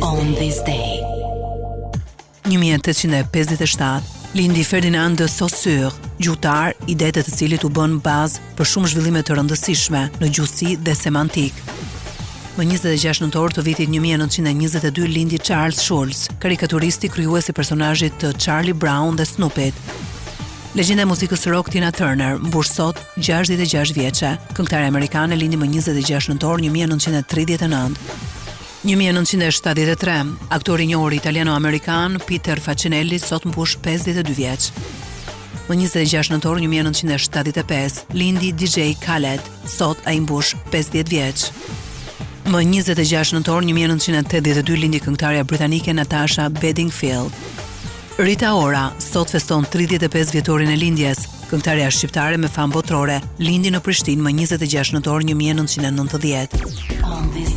On this day. 1857, lindi Ferdinand de Saussure, gjuhëtar i detet të cilit u bën bazë për shumë zhvillime të rëndësishme në gjuhësi dhe semantik. Më 26 nëntor të vitit 1922 lindi Charles Schulz, karikaturisti krijuesi personazhit të Charlie Brown dhe Snoopyt. Legjenda e muzikës rock Tina Turner mbush sot 66 vjeçe. Këngëtare amerikane lindi më 26 nëntor 1939. 1973, aktori i njohur italiano-amerikan Peter Facinelli sot mbush 52 vjeç. Më 26 nëntor 1975, lindi DJ Khaled, sot ai mbush 50 vjeç. Më 26 nëntor 1982 lindi këngëtarja britanike Natasha Bedingfield. Rita Ora sot feston 35 vjetorin e lindjes. Këngëtarja shqiptare me famë botërore lindi në Prishtinë më 26 nëntor 1990.